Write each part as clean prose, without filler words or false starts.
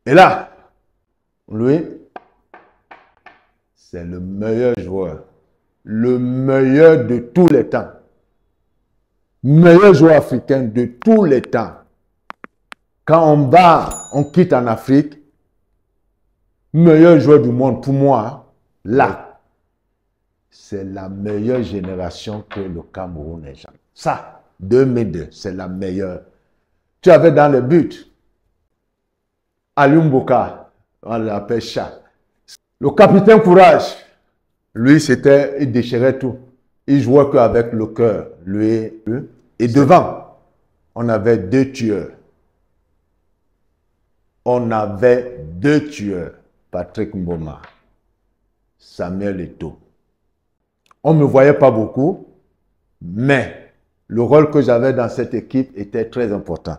Et là, lui, c'est le meilleur joueur. Le meilleur de tous les temps. Meilleur joueur africain de tous les temps. Quand on quitte en Afrique, meilleur joueur du monde pour moi, là, c'est la meilleure génération que le Cameroun ait jamais. Ça, 2002, c'est la meilleure. Tu avais dans le but Aliou Mboka, on l'appelle Chat. Le capitaine Courage, lui, il déchirait tout. Il jouait qu'avec le cœur, lui. Et devant, on avait deux tueurs. On avait deux tueurs. Patrick Mboma, Samuel Eto'o. On ne me voyait pas beaucoup, mais le rôle que j'avais dans cette équipe était très important.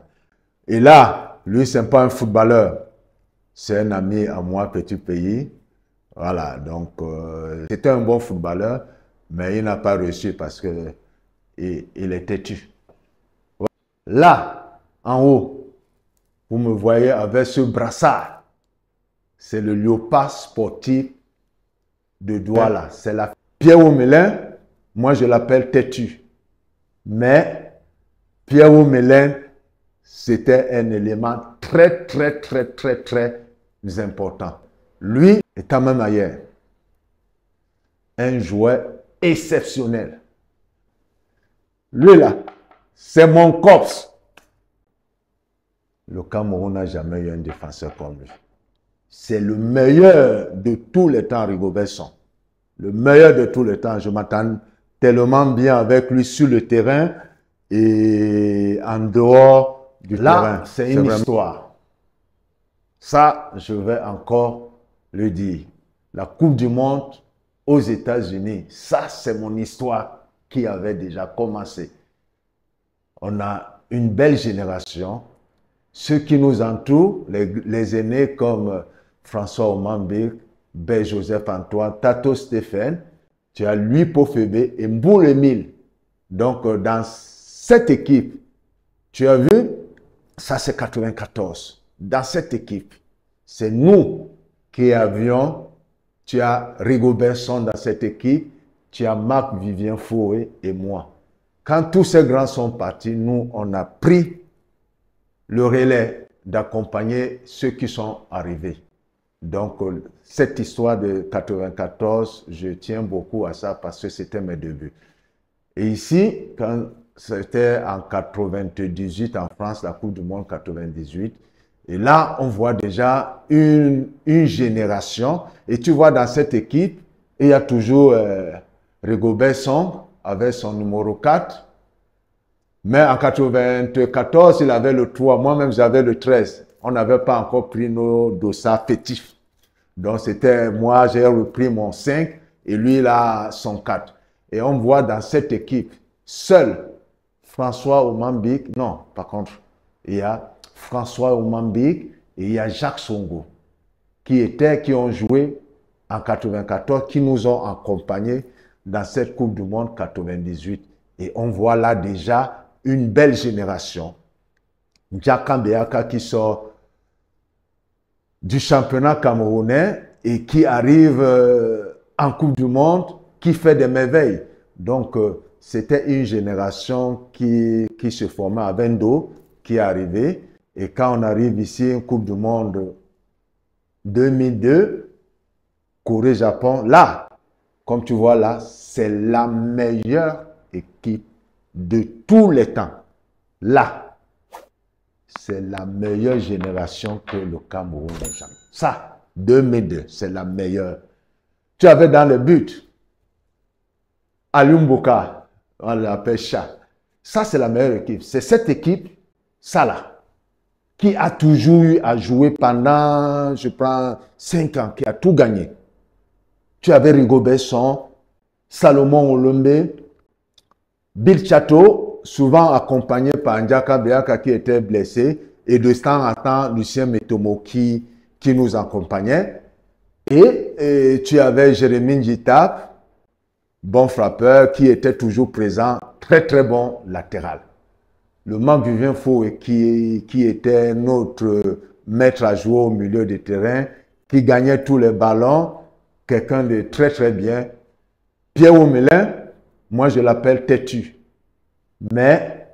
Et là, lui, ce n'est pas un footballeur. C'est un ami à moi, petit pays. Voilà, donc c'était un bon footballeur, mais il n'a pas réussi parce qu'il est têtu. Là, en haut, vous me voyez avec ce brassard. C'est le léopard sportif de Douala. C'est la Pierre Omelin, moi je l'appelle têtu. Mais Pierre Omelin, c'était un élément très important. Lui est quand même ailleurs. Un joueur exceptionnel. Lui là, c'est mon corps. Le Cameroun n'a jamais eu un défenseur comme lui. C'est le meilleur de tous les temps, Rigobert Song. Le meilleur de tous les temps. Je m'attends tellement bien avec lui sur le terrain et en dehors du terrain. Là, c'est une histoire. Ça, je vais encore le dire. La Coupe du Monde aux États-Unis, ça, c'est mon histoire qui avait déjà commencé. On a une belle génération. Ceux qui nous entourent, les aînés comme François Omambik, B. Joseph Antoine, Tato Stéphane, tu as Louis Pofébé et Mboul Émile. Donc, dans cette équipe, tu as vu, ça c'est 94. Dans cette équipe, c'est nous qui avions, tu as Rigobert Song dans cette équipe, tu as Marc-Vivien Foé et moi. Quand tous ces grands sont partis, nous, on a pris le relais d'accompagner ceux qui sont arrivés. Donc, cette histoire de 94, je tiens beaucoup à ça parce que c'était mes débuts. Et ici, quand c'était en 98 en France, la Coupe du Monde 98, et là, on voit déjà une génération. Et tu vois, dans cette équipe, il y a toujours Rigobert Song avec son numéro 4. Mais en 94, il avait le 3. Moi-même, j'avais le 13. On n'avait pas encore pris nos dossards fétifs. Donc, c'était moi, j'ai repris mon 5 et lui, il a son 4. Et on voit dans cette équipe, seul François Omambik, non, par contre, il y a François Omambik et il y a Jacques Songo qui ont joué en 94, qui nous ont accompagnés dans cette Coupe du Monde 98. Et on voit là déjà une belle génération. Ndiaka Mbeaka qui sort du championnat camerounais et qui arrive en Coupe du Monde, qui fait des merveilles. Donc, c'était une génération qui se formait à Vendo, qui est arrivée. Et quand on arrive ici, une Coupe du Monde 2002, Corée-Japon, là, comme tu vois là, c'est la meilleure équipe de tous les temps. Là, c'est la meilleure génération que le Cameroun ait jamais. Ça, 2002, c'est la meilleure. Tu avais dans le but Aliou Mboka, on l'appelle Chat. Ça, c'est la meilleure équipe. C'est cette équipe, ça là, qui a toujours eu à jouer pendant, je prends 5 ans, qui a tout gagné. Tu avais Rigobert Song, Salomon Olombe, Bill Chateau, souvent accompagné par Ndiaka Mbeaka qui était blessé, et de temps en temps, Lucien Metomo qui nous accompagnait. Et tu avais Jérémy Njitap, bon frappeur, qui était toujours présent, très bon latéral. Le Marc-Vivien Foé qui était notre mettre à jouer au milieu du terrain, qui gagnait tous les ballons, quelqu'un de très très bien. Pierre Omelin, moi je l'appelle têtu. Mais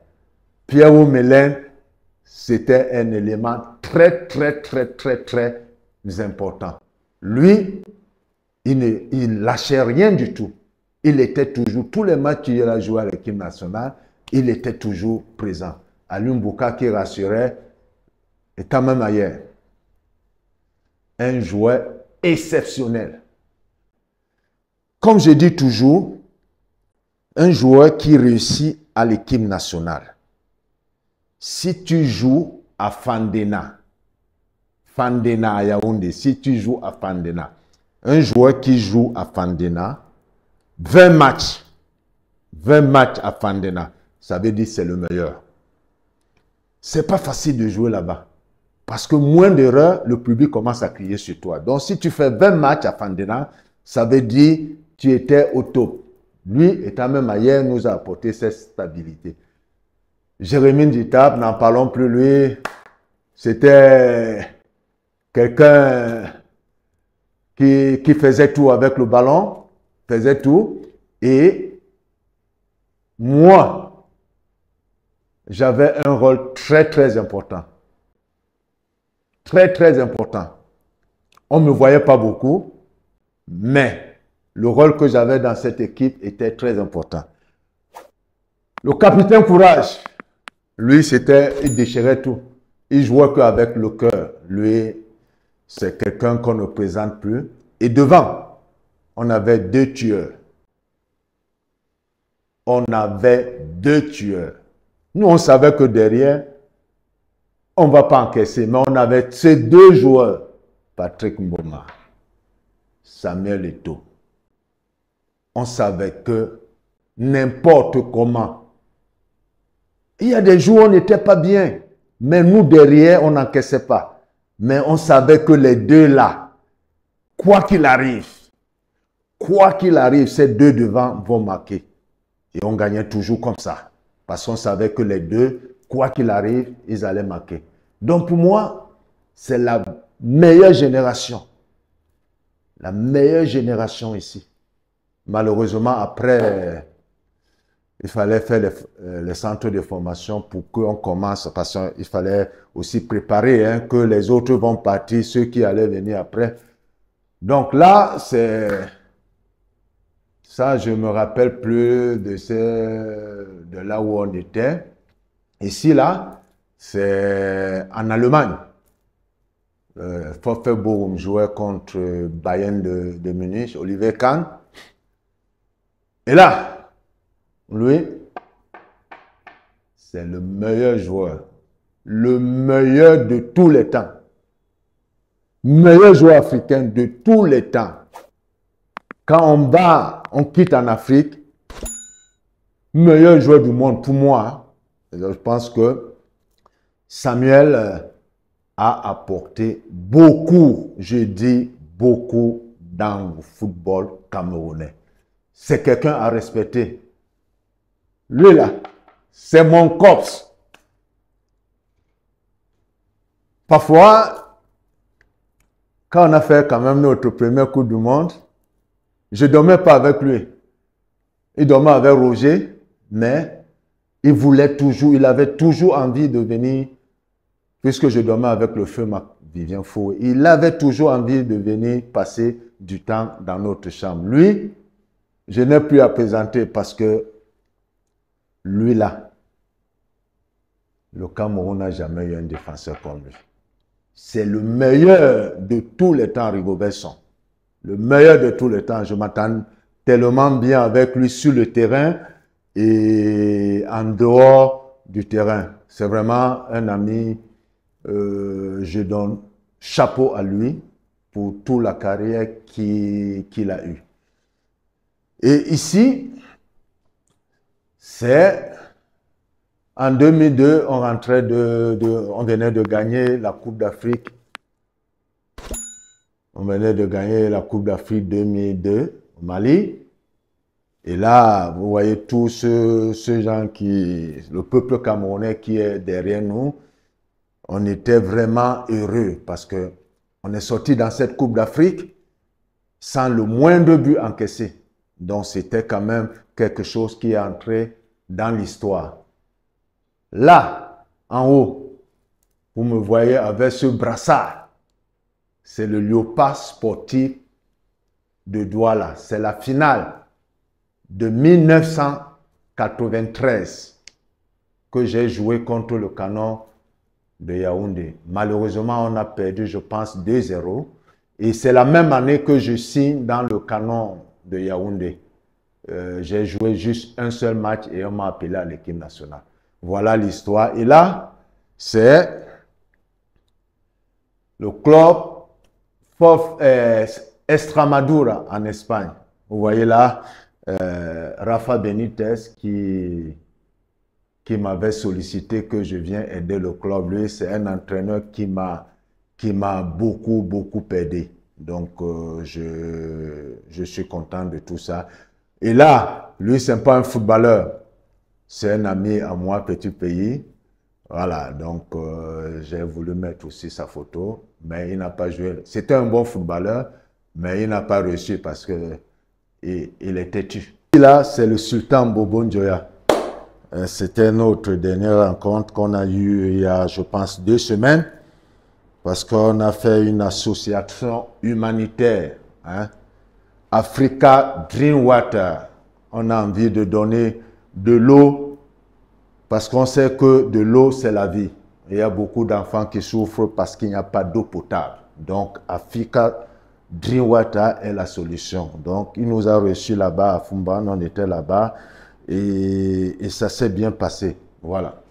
Pierre Omelin, c'était un élément très très très très très important. Lui, il lâchait rien du tout. Il était toujours, tous les matchs qu'il a joué à l'équipe nationale, il était toujours présent. Alioune Bouka qui rassurait, et quand même ailleurs. Un joueur exceptionnel. Comme je dis toujours, un joueur qui réussit à l'équipe nationale. Si tu joues à Fandena à Yaoundé, si tu joues à Fandena, un joueur qui joue à Fandena, 20 matchs à Fandena, ça veut dire que c'est le meilleur. C'est pas facile de jouer là-bas. Parce que moins d'erreurs, le public commence à crier sur toi. Donc, si tu fais 20 matchs à Fandena, ça veut dire que tu étais au top. Lui, étant même ailleurs, nous a apporté cette stabilité. Jérémy Nditap, n'en parlons plus, lui, c'était quelqu'un qui faisait tout avec le ballon, faisait tout. Et moi, j'avais un rôle très, très important. Très, très important. On ne me voyait pas beaucoup, mais le rôle que j'avais dans cette équipe était très important. Le capitaine Courage, lui, il déchirait tout. Il jouait qu'avec le cœur. Lui, c'est quelqu'un qu'on ne présente plus. Et devant, on avait 2 tueurs. On avait 2 tueurs. Nous, on savait que derrière, on ne va pas encaisser, mais on avait ces 2 joueurs, Patrick Mboma, Samuel Eto'o. On savait que n'importe comment, il y a des jours où on n'était pas bien, mais nous derrière, on n'encaissait pas. Mais on savait que les 2 là, quoi qu'il arrive, ces 2 devant vont marquer. Et on gagnait toujours comme ça. Parce qu'on savait que les 2, quoi qu'il arrive, ils allaient marquer. Donc pour moi, c'est la meilleure génération. La meilleure génération ici. Malheureusement, après, il fallait faire les centres de formation pour qu'on commence. Parce qu'il fallait aussi préparer que les autres vont partir, ceux qui allaient venir après. Donc là, c'est... Ça, je ne me rappelle plus de là où on était. Ici, là, c'est en Allemagne. VfB Bochum jouait contre Bayern de Munich, Oliver Kahn. Et là, lui, c'est le meilleur joueur. Le meilleur de tous les temps. Meilleur joueur africain de tous les temps. Quand on quitte en Afrique, meilleur joueur du monde pour moi. Je pense que Samuel a apporté beaucoup, je dis beaucoup, dans le football camerounais. C'est quelqu'un à respecter. Lui là, c'est mon cops. Parfois, quand on a fait quand même notre premier coup du monde, je ne dormais pas avec lui. Il dormait avec Roger, mais il voulait toujours, il avait toujours envie de venir, puisque je dormais avec le feu Vivien Foué. Il avait toujours envie de venir passer du temps dans notre chambre. Lui, je n'ai plus à présenter parce que lui là, le Cameroun n'a jamais eu un défenseur comme lui. C'est le meilleur de tous les temps, Rigobert Song. Le meilleur de tous les temps. Je m'attends tellement bien avec lui sur le terrain et en dehors du terrain. C'est vraiment un ami. Je donne chapeau à lui pour toute la carrière qu'il a eue. Et ici, c'est en 2002, on venait de gagner la Coupe d'Afrique. On venait de gagner la Coupe d'Afrique 2002 au Mali. Et là, vous voyez tous ceux gens le peuple camerounais qui est derrière nous. on était vraiment heureux parce que on est sorti dans cette Coupe d'Afrique sans le moindre but encaissé. Donc, c'était quand même quelque chose qui est entré dans l'histoire. Là, en haut, vous me voyez avec ce brassard. C'est le Léopard sportif de Douala. C'est la finale de 1993 que j'ai joué contre le Canon de Yaoundé. Malheureusement, on a perdu, je pense, 2-0. Et c'est la même année que je signe dans le Canon de Yaoundé. J'ai joué juste un seul match et on m'a appelé à l'équipe nationale. Voilà l'histoire. Et là, c'est le club Extremadura en Espagne. Vous voyez là, Rafa Benitez qui m'avait sollicité que je vienne aider le club. Lui, c'est un entraîneur qui m'a beaucoup aidé. Donc, je suis content de tout ça. Et là, lui, c'est pas un footballeur. C'est un ami à moi, petit pays. Voilà, donc j'ai voulu mettre aussi sa photo, mais il n'a pas joué. C'était un bon footballeur, mais il n'a pas réussi parce que il est têtu. Là, c'est le Sultan Bobo Njoya. C'était notre dernière rencontre qu'on a eue il y a, je pense, 2 semaines, parce qu'on a fait une association humanitaire, hein, Africa Drink Water. On a envie de donner de l'eau, parce qu'on sait que de l'eau, c'est la vie. Il y a beaucoup d'enfants qui souffrent parce qu'il n'y a pas d'eau potable. Donc, Africa Drink Water est la solution. Donc, il nous a reçus là-bas à Fumban, on était là-bas et ça s'est bien passé. Voilà.